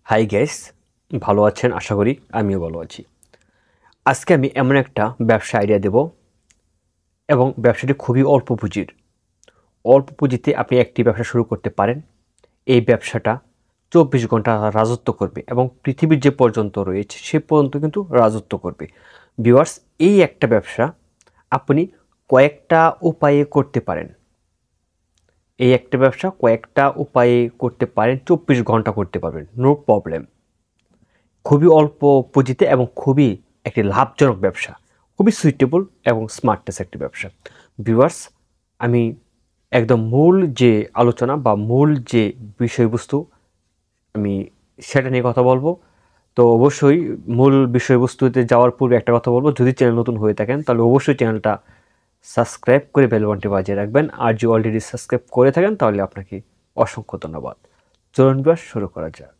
Hi guys, ভালো আছেন? আশা করি আমিও ভালো আছি। আজকে আমি এমন একটা ব্যবসা আইডিয়া দেব এবং ব্যবসাটি খুবই অল্প পুঁজির। অল্প পুঁজিতে আপনি একটি ব্যবসা শুরু করতে পারেন। এই ব্যবসাটা ২৪ ঘন্টা রাজত্ব করবে এবং পৃথিবীর যে পর্যন্ত রয়েছে সে পর্যন্ত কিন্তু রাজত্ব করবে। ভিউয়ার্স, এই একটা ব্যবসা আপনি কয়েকটা উপায়ে করতে পারেন। এই একটা ব্যবসা কয়েকটা উপায়ে করতে পারেন, ২৪ ঘন্টা করতে পারবেন, নো প্রবলেম। খুবই অল্প পুঁজিতে এবং খুবই একটি লাভজনক ব্যবসা, খুবই সুইটেবল এবং স্মার্টেস্ট একটি ব্যবসা। ভিউয়ার্স, আমি একদম মূল যে আলোচনা বা মূল যে বিষয়বস্তু আমি সেটা নিয়ে কথা বলবো। তো অবশ্যই মূল বিষয়বস্তুতে যাওয়ার পূর্বে একটা কথা বলবো, যদি চ্যানেল নতুন হয়ে থাকেন তাহলে অবশ্যই চ্যানেলটা সাবস্ক্রাইব করে বেল বাটনটি বাজিয়ে রাখবেন। আর যদি অলরেডি সাবস্ক্রাইব করে থাকেন তাহলে আপনাকে অসংখ্য ধন্যবাদ। চলুন ভিউয়ার্স, শুরু করা যাক।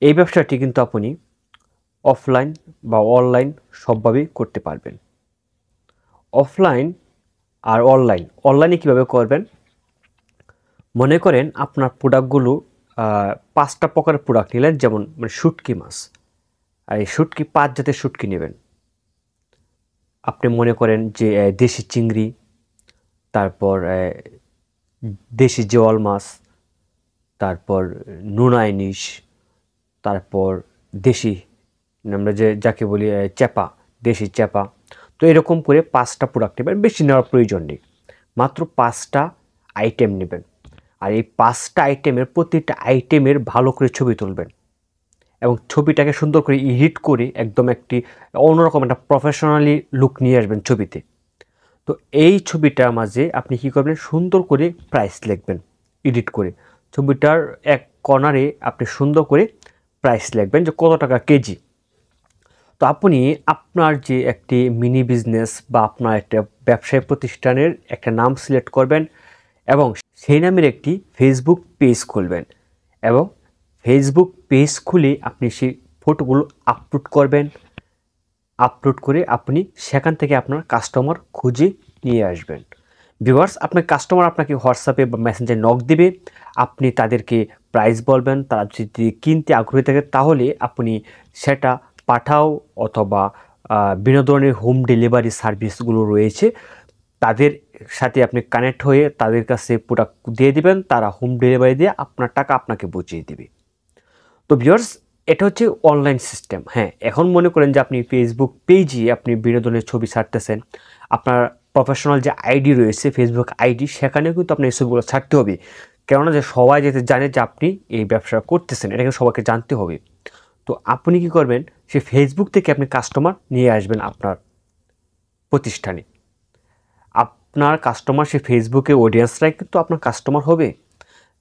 এই ব্যবসাটি কিন্তু আপনি অফলাইন বা অনলাইন সবভাবেই করতে পারবেন। অফলাইন আর অনলাইনে কীভাবে করবেন? মনে করেন আপনার প্রোডাক্টগুলো ৫টা প্রকারের প্রোডাক্ট নিলেন, যেমন শুটকি মাছ, আর এই শুটকি ৫ জাতের শুটকি নেবেন। আপনি মনে করেন যে দেশি চিংড়ি, তারপর দেশি জিওল মাছ, তারপর নোনা ইলিশ, তারপর দেশি আমরা যাকে বলি চ্যাপা, দেশি চ্যাপা। তো এরকম করে 5টা প্রোডাক্ট নেবেন, বেশি নেওয়ার প্রয়োজন নেই, মাত্র 5টা আইটেম নেবেন। আর এই 5টা আইটেমের প্রতিটা আইটেমের ভালো করে ছবি তুলবেন এবং ছবিটাকে সুন্দর করে এডিট করে একদম একটি অন্যরকম একটা প্রফেশনালি লুক নিয়ে আসবেন ছবিতে। তো এই ছবিটার মাঝে আপনি কী করবেন, সুন্দর করে প্রাইস লিখবেন এডিট করে। ছবিটার এক কর্নারে আপনি সুন্দর করে প্রাইস লিখবেন যে কত টাকা কেজি। তো আপনি আপনার যে একটি মিনি বিজনেস বা আপনার একটা ব্যবসায়ী প্রতিষ্ঠানের একটা নাম সিলেক্ট করবেন এবং সেই নামের একটি ফেসবুক পেজ খুলবেন এবং ফেসবুক পেজ খুলে আপনি সেই ফটোগুলো আপলোড করবেন। আপলোড করে আপনি সেখান থেকে আপনার কাস্টমার খুঁজে নিয়ে আসবেন। ভিউয়ার্স, আপনার কাস্টমার আপনাকে হোয়াটসঅ্যাপে বা মেসেঞ্জারে নক দিবে, আপনি তাদেরকে প্রাইস বলবেন। তারা যদি কিনতে আগ্রহী থাকে তাহলে আপনি সেটা পাঠাও, অথবা বিনোদনের হোম ডেলিভারি সার্ভিসগুলো রয়েছে তাদের সাথে আপনি কানেক্ট হয়ে তাদের কাছে প্রোডাক্ট দিয়ে দিবেন, তারা হোম ডেলিভারি দিয়ে আপনার টাকা আপনাকে বুঝিয়ে দিবে। তো ভিউয়ার্স, এটা হচ্ছে অনলাইন সিস্টেম। হ্যাঁ, এখন মনে করেন যে আপনি ফেসবুক পেজে আপনি বিনোদনের ছবি ছাড়তেছেন, আপনার প্রফেশনাল যে আইডি রয়েছে ফেসবুক আইডি, সেখানেও কিন্তু আপনার এই ছবিগুলো ছাড়তে হবে। কেননা যে সবাই যাতে জানে যে আপনি এই ব্যবসা করতেছেন, এটাকে সবাইকে জানতে হবে। তো আপনি কি করবেন, সে ফেসবুক থেকে আপনি কাস্টমার নিয়ে আসবেন আপনার প্রতিষ্ঠানে। আপনার কাস্টমার সে ফেসবুকে অডিয়েন্সরাই কিন্তু আপনার কাস্টমার হবে।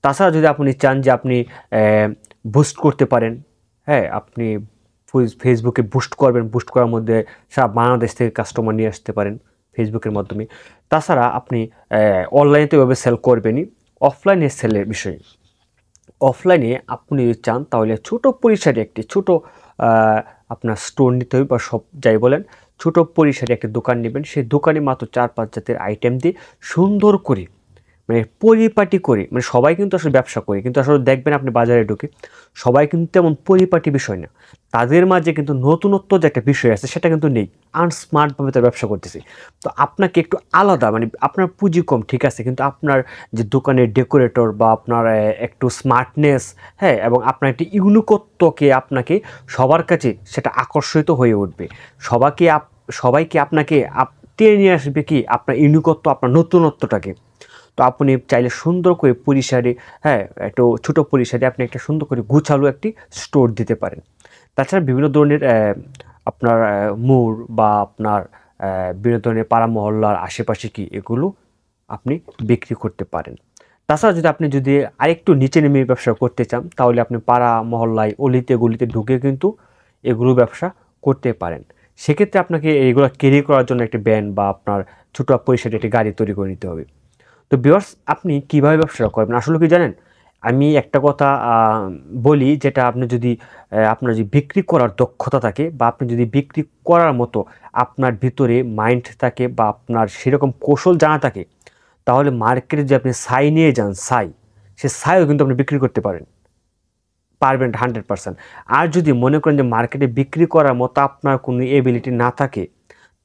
তাছাড়া যদি আপনি চান যে আপনি বুস্ট করতে পারেন, হ্যাঁ, আপনি ফেসবুকে বুস্ট করবেন, বুস্ট করার মধ্যে সারা বাংলাদেশ থেকে কাস্টমার নিয়ে আসতে পারেন ফেসবুকের মাধ্যমে। তাছাড়া আপনি অনলাইনে তো এভাবে সেল করবেনই। অফলাইনে সেলের বিষয়ে, অফলাইনে আপনি যদি চান তাহলে ছোট পরিসরে একটি ছোট আপনার স্টোর নিতে হবে, বা সব যাই বলেন, ছোট পরিসরে একটা দোকান নেবেন। সেই দোকানে মাত্র 4-5 জাতের আইটেম দিয়ে সুন্দর করে পরিপাটি করে, সবাই কিন্তু আসলে ব্যবসা করে, কিন্তু আসলে দেখবেন আপনি বাজারে ঢুকে সবাই কিন্তু তেমন পরিপাটি বিষয় না, তাদের মাঝে কিন্তু নতুনত্ব যে একটা বিষয় আছে সেটা কিন্তু নেই, আনস্মার্টভাবে তার ব্যবসা করতেছে। তো আপনাকে একটু আলাদা, আপনার পুঁজি কম ঠিক আছে, কিন্তু আপনার যে দোকানের ডেকোরেটর বা আপনার একটু স্মার্টনেস, হ্যাঁ, এবং আপনার একটি ইউনিকত্বকে আপনাকে সবার কাছে সেটা আকর্ষিত হয়ে উঠবে। সবাইকে আপনাকে টেনে নিয়ে আসবে কি আপনার ইউনিকত্ব, আপনার নতুনত্বটাকে। তো আপনি চাইলে সুন্দর করে পরিসরে, হ্যাঁ, একটু ছোটো পরিসরে আপনি একটা সুন্দর করে গুছালো একটি স্টোর দিতে পারেন। তাছাড়া বিভিন্ন ধরনের আপনার মোড় বা আপনার বিভিন্ন ধরনের পাড়া মহল্লার আশেপাশে কি এগুলো আপনি বিক্রি করতে পারেন। তাছাড়া যদি আরেকটু নিচে নেমে ব্যবসা করতে চান তাহলে আপনি পাড়া মহল্লায় অলিতে গলিতে ঢুকে কিন্তু এগুলো ব্যবসা করতে পারেন। সেক্ষেত্রে আপনাকে এগুলো ক্যারি করার জন্য একটি ভ্যান বা আপনার ছোটো পরিসরে একটি গাড়ি তৈরি করে নিতে হবে। তো ভিউয়ার্স, আপনি কীভাবে ব্যবসা করবেন আসলে কি জানেন? আমি একটা কথা বলি, যেটা আপনি যদি আপনার যদি বিক্রি করার দক্ষতা থাকে বা আপনি যদি বিক্রি করার মতো আপনার ভিতরে মাইন্ড থাকে বা আপনার সেরকম কৌশল জানা থাকে, তাহলে মার্কেটে যে আপনি ছাই নিয়ে যান, সে ছাইও কিন্তু আপনি বিক্রি করতে পারবেন 100%। আর যদি মনে করেন যে মার্কেটে বিক্রি করার মতো আপনার কোনো এবিলিটি না থাকে,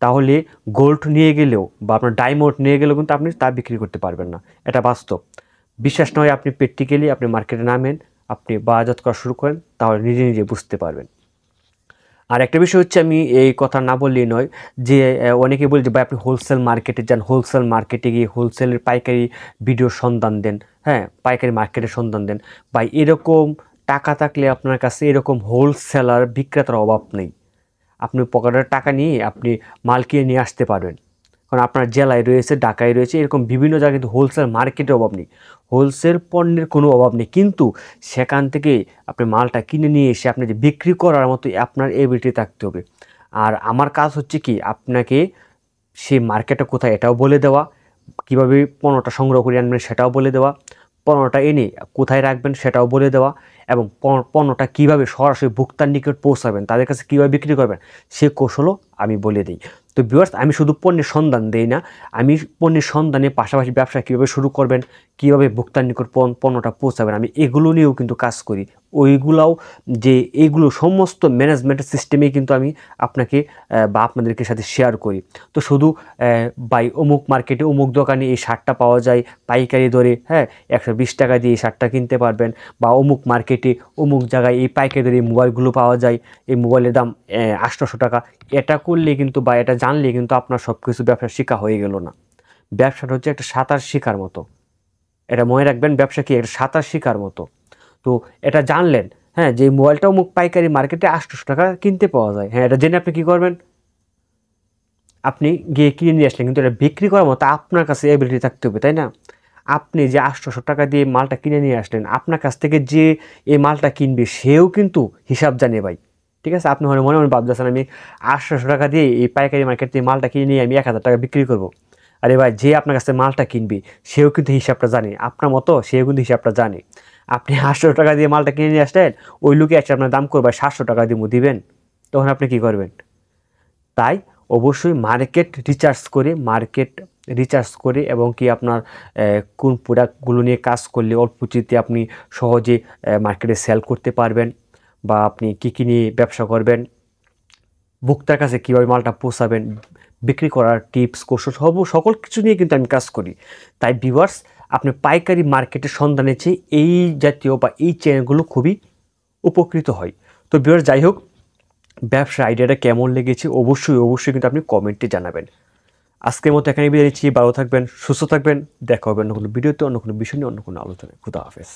তাহলে গোল্ড নিয়ে গেলেও বা আপনার ডায়মন্ড নিয়ে গেলেও কিন্তু আপনি তা বিক্রি করতে পারবেন না। এটা বাস্তব। বিশ্বাস নয়, আপনি প্র্যাকটিক্যালি আপনি মার্কেটে নামেন, আপনি বাজারজাত করা শুরু করেন, তাহলে নিজে নিজে বুঝতে পারবেন। আর একটা বিষয় হচ্ছে, আমি এই কথা না বললেই নয়, যে অনেকে বলে যে ভাই আপনি হোলসেল মার্কেটে যান, হোলসেল মার্কেটে গিয়ে হোলসেলের পাইকারি ভিডিওর সন্ধান দেন, হ্যাঁ পাইকারি মার্কেটের সন্ধান দেন। ভাই এরকম টাকা থাকলে আপনার কাছে এরকম হোলসেলার বিক্রেতার অভাব নেই। আপনি পকেটের টাকা নিয়ে আপনি মাল কিনে নিয়ে আসতে পারবেন, কারণ আপনার জেলায় রয়েছে, ঢাকায় রয়েছে, এরকম বিভিন্ন জায়গায় কিন্তু হোলসেল মার্কেটের অভাব নেই, হোলসেল পণ্যের কোনো অভাব নেই। কিন্তু সেখান থেকে আপনি মালটা কিনে নিয়ে এসে আপনি যে বিক্রি করার মতো আপনার এবিলিটি থাকতে হবে। আর আমার কাজ হচ্ছে কি, আপনাকে সেই মার্কেটটা কোথায় এটাও বলে দেওয়া, কীভাবে পণ্যটা সংগ্রহ করে আনবেন সেটাও বলে দেওয়া, পণ্যটা এনে কোথায় রাখবেন সেটাও বলে দেওয়া, এবং পণ্যটা কীভাবে সরাসরি ভোক্তার নিকট পৌঁছাবেন, তাদের কাছে কীভাবে বিক্রি করবেন সে কৌশলও আমি বলে দিই। তো ভিউয়ার্স, আমি শুধু পণ্যের সন্ধান দেই না, আমি পণ্যের সন্ধানের পাশাপাশি ব্যবসা কীভাবে শুরু করবেন, কীভাবে ভোক্তার নিকট পণ্যটা পৌঁছাবেন, আমি এগুলো নিয়েও কিন্তু কাজ করি। ওইগুলাও যে এইগুলো সমস্ত ম্যানেজমেন্টের সিস্টেমেই কিন্তু আমি আপনাকে বা আপনাদেরকে সাথে শেয়ার করি। তো শুধু বাই অমুক মার্কেটে অমুক দোকানে এই শার্টটা পাওয়া যায় পাইকারি দরে, হ্যাঁ 120 টাকা দিয়ে এই শার্টটা কিনতে পারবেন, বা অমুক মার্কেটে অমুক জায়গায় এই পাইকারি দরে এই মোবাইলগুলো পাওয়া যায়, এই মোবাইলের দাম 800 টাকা, এটা করলে কিন্তু বা এটা জানলে কিন্তু আপনার সব কিছু ব্যবসা শেখা হয়ে গেল না। ব্যবসাটা হচ্ছে একটা সাঁতার শেখার মতো, এটা মনে রাখবেন, ব্যবসা কি একটা সাঁতার শেখার মতো। তো এটা জানলেন, হ্যাঁ যে মোবাইলটা অমুক পাইকারি মার্কেটে 800 টাকা কিনতে পাওয়া যায়, হ্যাঁ এটা জেনে আপনি কী করবেন, আপনি গিয়ে কিনে নিয়ে আসলেন, কিন্তু এটা বিক্রি করার মতো আপনার কাছে এবিলিটি থাকতে হবে, তাই না? আপনি যে 800 টাকা দিয়ে মালটা কিনে নিয়ে আসলেন, আপনার কাছ থেকে যে এই মালটা কিনবে সেও কিন্তু হিসাব জানে ভাই, ঠিক আছে? আপনি মনে মনে ভাবতেছেন আমি 800 টাকা দিয়ে এই পাইকারি মার্কেট থেকে মালটা কিনে নিয়ে আমি 1000 টাকা বিক্রি করব। আরে ভাই, যে আপনার কাছে মালটা কিনবে সেও কিন্তু হিসাবটা জানে, আপনার মতো সেও কিন্তু হিসাবটা জানে। আপনি 800 টাকা দিয়ে মালটা কিনে নিয়ে আসলেন, ওই লোকে এসে আপনার দাম করবে 700 টাকা দিয়ে দিবেন, তখন আপনি কি করবেন? তাই অবশ্যই মার্কেট রিসার্চ করে এবং কি আপনার কোন প্রোডাক্টগুলো নিয়ে কাজ করলে অল্প পুঁজিতে আপনি সহজে মার্কেটে সেল করতে পারবেন, বা আপনি কী নিয়ে ব্যবসা করবেন, ভোক্তার কাছে কীভাবে মালটা পৌঁছাবেন, বিক্রি করার টিপস কৌশল সকল কিছু নিয়ে কিন্তু আমি কাজ করি। তাই ভিউয়ার্স, আপনি পাইকারি মার্কেটের সন্ধানে চেয়ে এই জাতীয় বা এই চ্যানেলগুলো খুবই উপকৃত হয়। তো ভিউয়ার্স, যাই হোক, ব্যবসার আইডিয়াটা কেমন লেগেছে অবশ্যই কিন্তু আপনি কমেন্টে জানাবেন। আজকের মতো এখানে বিদায় নিচ্ছি। ভালো থাকবেন, সুস্থ থাকবেন, দেখা হবে অন্য কোনো ভিডিওতে, অন্য কোনো বিষয় নিয়ে, অন্য কোনো আলোচনায়। খুদা হাফেজ।